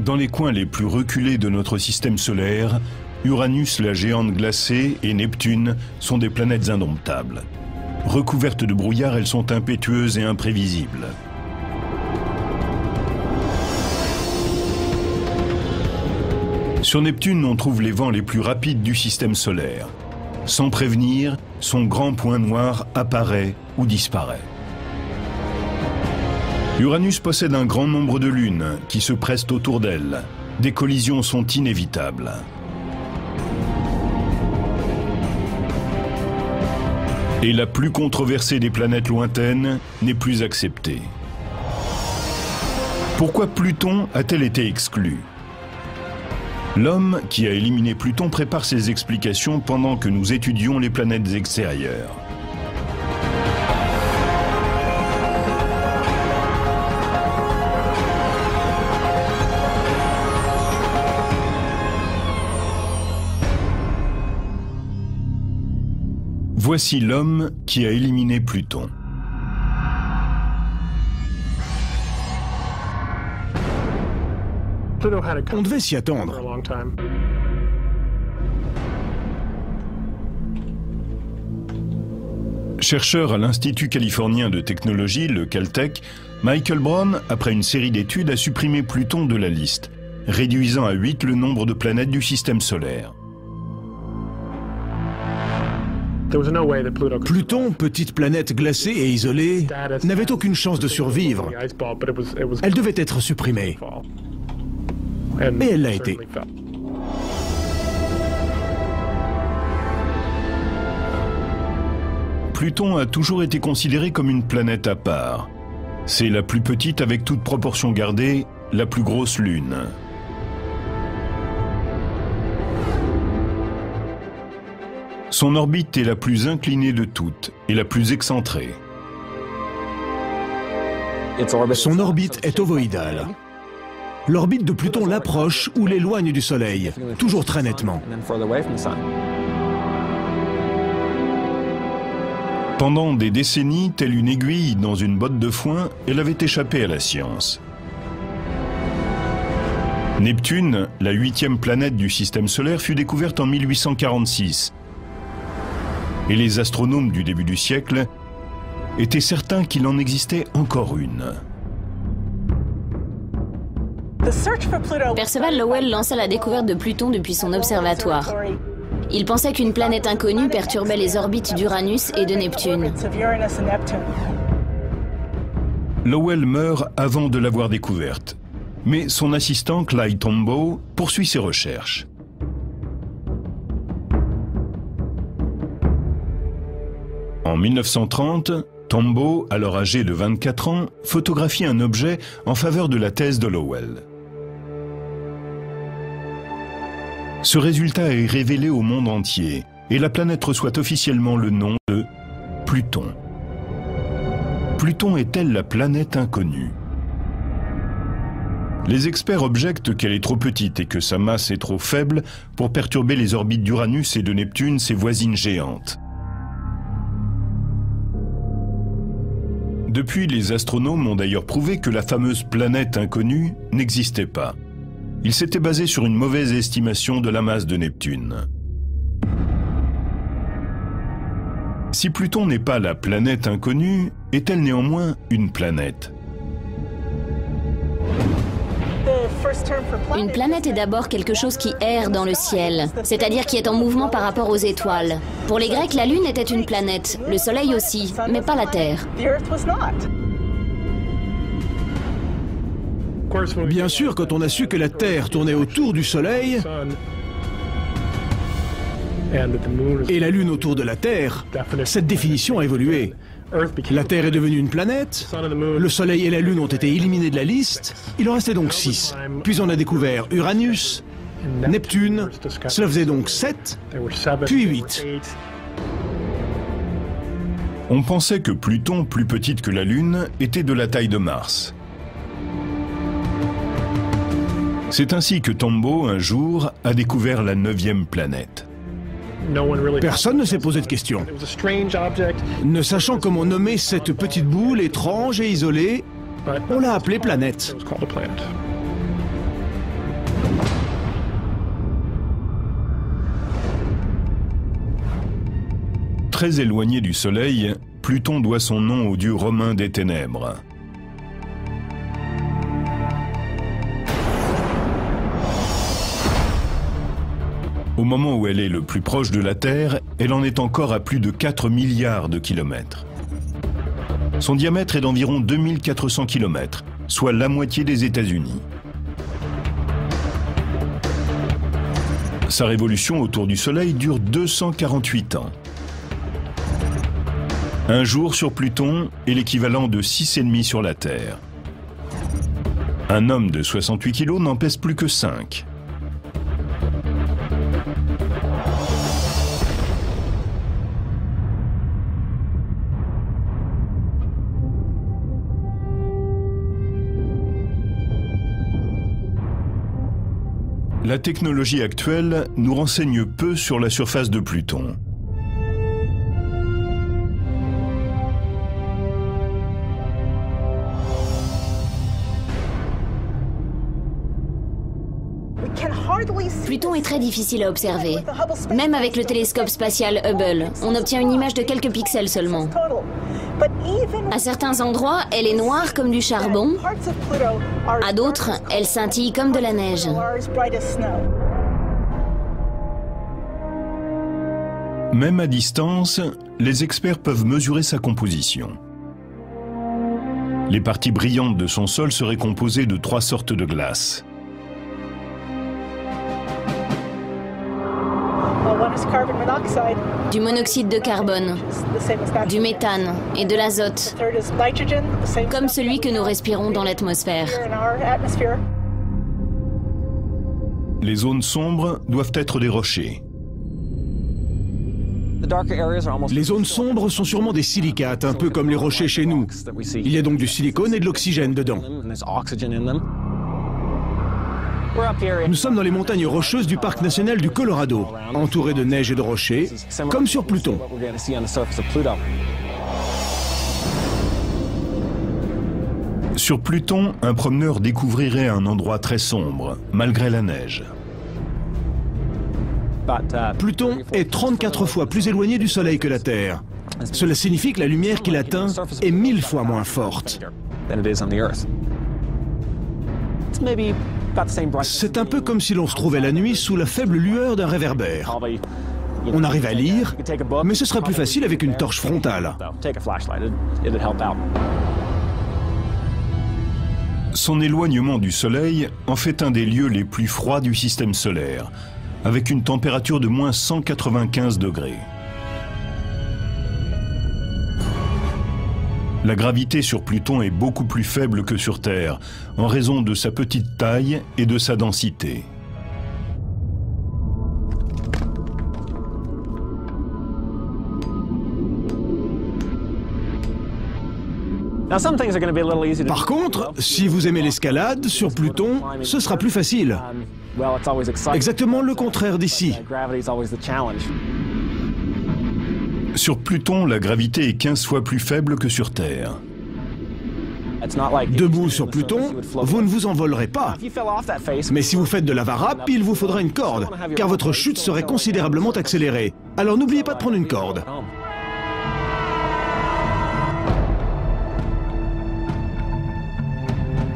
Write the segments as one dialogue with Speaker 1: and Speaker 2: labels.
Speaker 1: Dans les coins les plus reculés de notre système solaire, Uranus, la géante glacée, et Neptune sont des planètes indomptables. Recouvertes de brouillard, elles sont impétueuses et imprévisibles. Sur Neptune, on trouve les vents les plus rapides du système solaire. Sans prévenir, son grand point noir apparaît ou disparaît. Uranus possède un grand nombre de lunes qui se pressent autour d'elle. Des collisions sont inévitables. Et la plus controversée des planètes lointaines n'est plus acceptée. Pourquoi Pluton a-t-elle été exclue? L'homme qui a éliminé Pluton prépare ses explications pendant que nous étudions les planètes extérieures. Voici l'homme qui a éliminé Pluton.
Speaker 2: On devait s'y attendre.
Speaker 1: Chercheur à l'Institut californien de technologie, le Caltech, Michael Brown, après une série d'études, a supprimé Pluton de la liste, réduisant à 8 le nombre de planètes du système solaire.
Speaker 2: Pluton, petite planète glacée et isolée, n'avait aucune chance de survivre. Elle devait être supprimée. Et elle l'a été.
Speaker 1: Pluton a toujours été considéré comme une planète à part. C'est la plus petite, avec toute proportion gardée, la plus grosse lune. Son orbite est la plus inclinée de toutes et la plus excentrée.
Speaker 2: Son orbite est ovoïdale. L'orbite de Pluton l'approche ou l'éloigne du Soleil, toujours très nettement.
Speaker 1: Pendant des décennies, telle une aiguille dans une botte de foin, elle avait échappé à la science. Neptune, la 8e planète du système solaire, fut découverte en 1846. Et les astronomes du début du siècle étaient certains qu'il en existait encore une.
Speaker 3: Percival Lowell lança la découverte de Pluton depuis son observatoire. Il pensait qu'une planète inconnue perturbait les orbites d'Uranus et de Neptune.
Speaker 1: Lowell meurt avant de l'avoir découverte, mais son assistant Clyde Tombaugh poursuit ses recherches. En 1930, Tombaugh, alors âgé de 24 ans, photographie un objet en faveur de la thèse de Lowell. Ce résultat est révélé au monde entier et la planète reçoit officiellement le nom de Pluton. Pluton est-elle la planète inconnue? Les experts objectent qu'elle est trop petite et que sa masse est trop faible pour perturber les orbites d'Uranus et de Neptune, ses voisines géantes. Depuis, les astronomes ont d'ailleurs prouvé que la fameuse planète inconnue n'existait pas. Ils s'étaient basés sur une mauvaise estimation de la masse de Neptune. Si Pluton n'est pas la planète inconnue, est-elle néanmoins une planète?
Speaker 3: Une planète est d'abord quelque chose qui erre dans le ciel, c'est-à-dire qui est en mouvement par rapport aux étoiles. Pour les Grecs, la Lune était une planète, le Soleil aussi, mais pas la Terre.
Speaker 2: Bien sûr, quand on a su que la Terre tournait autour du Soleil et la Lune autour de la Terre, cette définition a évolué. La Terre est devenue une planète, le Soleil et la Lune ont été éliminés de la liste, il en restait donc 6. Puis on a découvert Uranus, Neptune, cela faisait donc 7, puis 8.
Speaker 1: On pensait que Pluton, plus petite que la Lune, était de la taille de Mars. C'est ainsi que Tombaugh, un jour, a découvert la 9e planète.
Speaker 2: Personne ne s'est posé de questions. Ne sachant comment nommer cette petite boule étrange et isolée, on l'a appelée planète.
Speaker 1: Très éloigné du Soleil, Pluton doit son nom au dieu romain des ténèbres. Au moment où elle est le plus proche de la Terre, elle en est encore à plus de 4 milliards de kilomètres. Son diamètre est d'environ 2400 km, soit la moitié des États-Unis. Sa révolution autour du Soleil dure 248 ans. Un jour sur Pluton est l'équivalent de 6,5 sur la Terre. Un homme de 68 kg n'en pèse plus que 5. La technologie actuelle nous renseigne peu sur la surface de Pluton.
Speaker 3: Pluton est très difficile à observer. Même avec le télescope spatial Hubble, on obtient une image de quelques pixels seulement. À certains endroits, elle est noire comme du charbon. À d'autres, elle scintille comme de la neige.
Speaker 1: Même à distance, les experts peuvent mesurer sa composition. Les parties brillantes de son sol seraient composées de 3 sortes de glace.
Speaker 3: Du monoxyde de carbone, du méthane et de l'azote, comme celui que nous respirons dans l'atmosphère.
Speaker 1: Les zones sombres doivent être des rochers.
Speaker 2: Les zones sombres sont sûrement des silicates, un peu comme les rochers chez nous. Il y a donc du silicone et de l'oxygène dedans. Nous sommes dans les montagnes rocheuses du parc national du Colorado, entourées de neige et de rochers, comme sur Pluton.
Speaker 1: Sur Pluton, un promeneur découvrirait un endroit très sombre, malgré la neige.
Speaker 2: Pluton est 34 fois plus éloigné du Soleil que la Terre. Cela signifie que la lumière qu'il atteint est 1000 fois moins forte. C'est un peu comme si l'on se trouvait la nuit sous la faible lueur d'un réverbère. On arrive à lire, mais ce sera plus facile avec une torche frontale.
Speaker 1: Son éloignement du Soleil en fait un des lieux les plus froids du système solaire, avec une température de moins 195 degrés. La gravité sur Pluton est beaucoup plus faible que sur Terre, en raison de sa petite taille et de sa densité.
Speaker 2: Par contre, si vous aimez l'escalade, sur Pluton, ce sera plus facile. Exactement le contraire d'ici.
Speaker 1: Sur Pluton, la gravité est 15 fois plus faible que sur Terre.
Speaker 2: Debout sur Pluton, vous ne vous envolerez pas. Mais si vous faites de la varap, il vous faudra une corde, car votre chute serait considérablement accélérée. Alors n'oubliez pas de prendre une corde.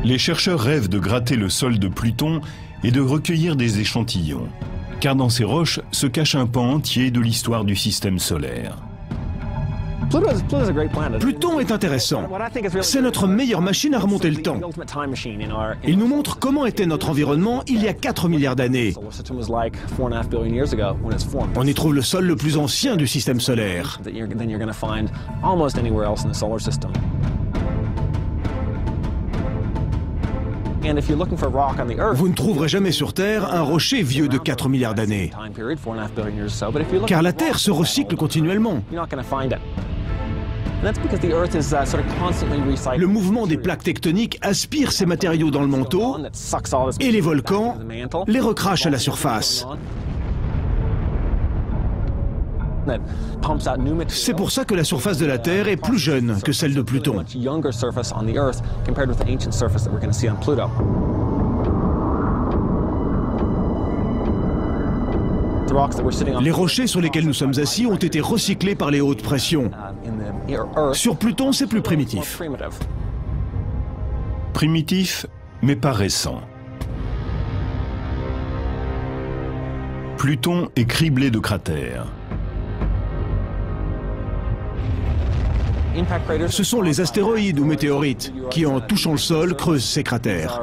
Speaker 1: Les chercheurs rêvent de gratter le sol de Pluton et de recueillir des échantillons, car dans ces roches se cache un pan entier de l'histoire du système solaire.
Speaker 2: Pluton est intéressant. C'est notre meilleure machine à remonter le temps. Il nous montre comment était notre environnement il y a 4 milliards d'années. On y trouve le sol le plus ancien du système solaire. Vous ne trouverez jamais sur Terre un rocher vieux de 4 milliards d'années, car la Terre se recycle continuellement. Le mouvement des plaques tectoniques aspire ces matériaux dans le manteau et les volcans les recrachent à la surface. C'est pour ça que la surface de la Terre est plus jeune que celle de Pluton. Les rochers sur lesquels nous sommes assis ont été recyclés par les hautes pressions. Sur Pluton, c'est plus primitif.
Speaker 1: Primitif, mais pas récent. Pluton est criblé de cratères.
Speaker 2: Ce sont les astéroïdes ou météorites qui, en touchant le sol, creusent ces cratères.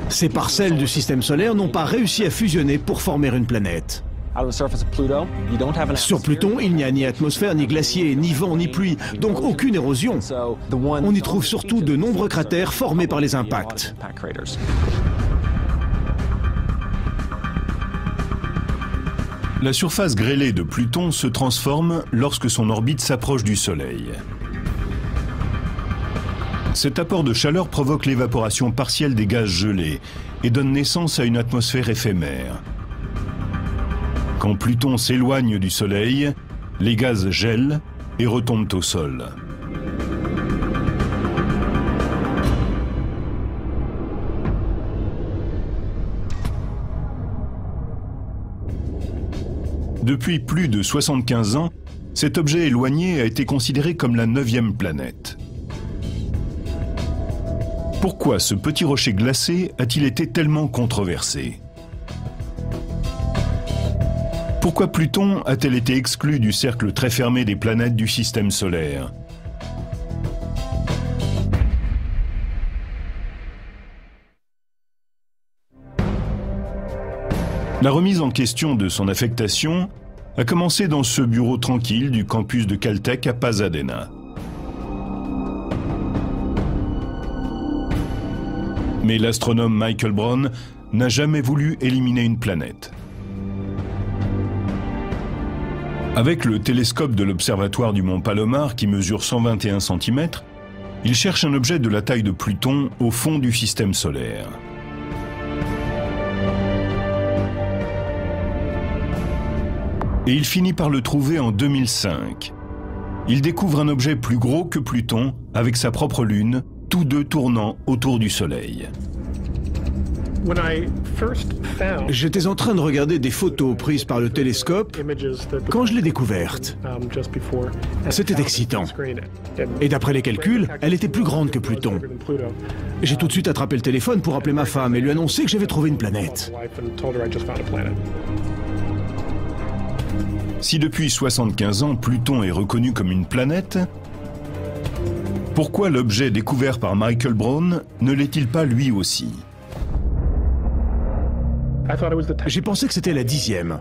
Speaker 2: Ces parcelles du système solaire n'ont pas réussi à fusionner pour former une planète. Sur Pluton, il n'y a ni atmosphère, ni glacier, ni vent, ni pluie, donc aucune érosion. On y trouve surtout de nombreux cratères formés par les impacts.
Speaker 1: La surface grêlée de Pluton se transforme lorsque son orbite s'approche du Soleil. Cet apport de chaleur provoque l'évaporation partielle des gaz gelés et donne naissance à une atmosphère éphémère. Quand Pluton s'éloigne du Soleil, les gaz gèlent et retombent au sol. Depuis plus de 75 ans, cet objet éloigné a été considéré comme la 9e planète. Pourquoi ce petit rocher glacé a-t-il été tellement controversé? Pourquoi Pluton a-t-elle été exclue du cercle très fermé des planètes du système solaire? La remise en question de son affectation a commencé dans ce bureau tranquille du campus de Caltech à Pasadena. Mais l'astronome Michael Brown n'a jamais voulu éliminer une planète. Avec le télescope de l'observatoire du mont Palomar qui mesure 121 cm, il cherche un objet de la taille de Pluton au fond du système solaire. Et il finit par le trouver en 2005. Il découvre un objet plus gros que Pluton avec sa propre lune, tous deux tournant autour du Soleil.
Speaker 2: J'étais en train de regarder des photos prises par le télescope quand je l'ai découverte. C'était excitant. Et d'après les calculs, elle était plus grande que Pluton. J'ai tout de suite attrapé le téléphone pour appeler ma femme et lui annoncer que j'avais trouvé une planète.
Speaker 1: Si depuis 75 ans, Pluton est reconnu comme une planète, pourquoi l'objet découvert par Michael Brown ne l'est-il pas lui aussi?
Speaker 2: J'ai pensé que c'était la 10e.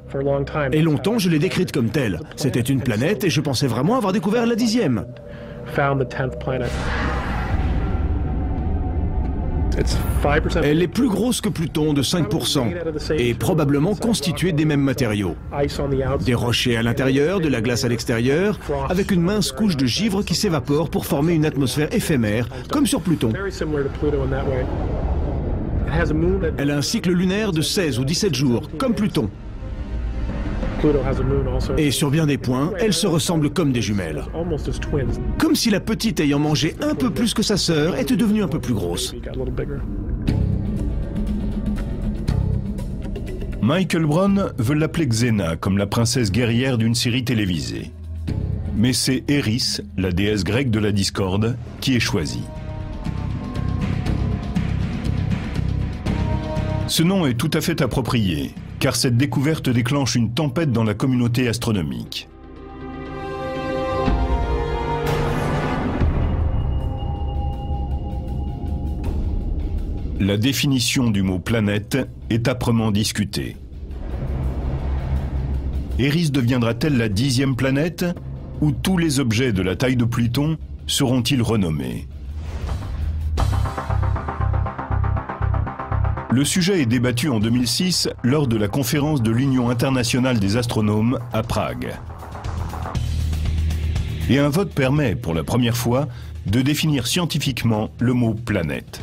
Speaker 2: Et longtemps, je l'ai décrite comme telle. C'était une planète et je pensais vraiment avoir découvert la 10e. Elle est plus grosse que Pluton de 5% et probablement constituée des mêmes matériaux. Des rochers à l'intérieur, de la glace à l'extérieur, avec une mince couche de givre qui s'évapore pour former une atmosphère éphémère, comme sur Pluton. Elle a un cycle lunaire de 16 ou 17 jours, comme Pluton. Et sur bien des points, elles se ressemblent comme des jumelles. Comme si la petite ayant mangé un peu plus que sa sœur était devenue un peu plus grosse.
Speaker 1: Michael Brown veut l'appeler Xena, comme la princesse guerrière d'une série télévisée. Mais c'est Eris, la déesse grecque de la discorde, qui est choisie. Ce nom est tout à fait approprié, car cette découverte déclenche une tempête dans la communauté astronomique. La définition du mot planète est âprement discutée. Eris deviendra-t-elle la 10e planète, ou tous les objets de la taille de Pluton seront-ils renommés? Le sujet est débattu en 2006 lors de la conférence de l'Union internationale des astronomes à Prague. Et un vote permet, pour la première fois, de définir scientifiquement le mot planète.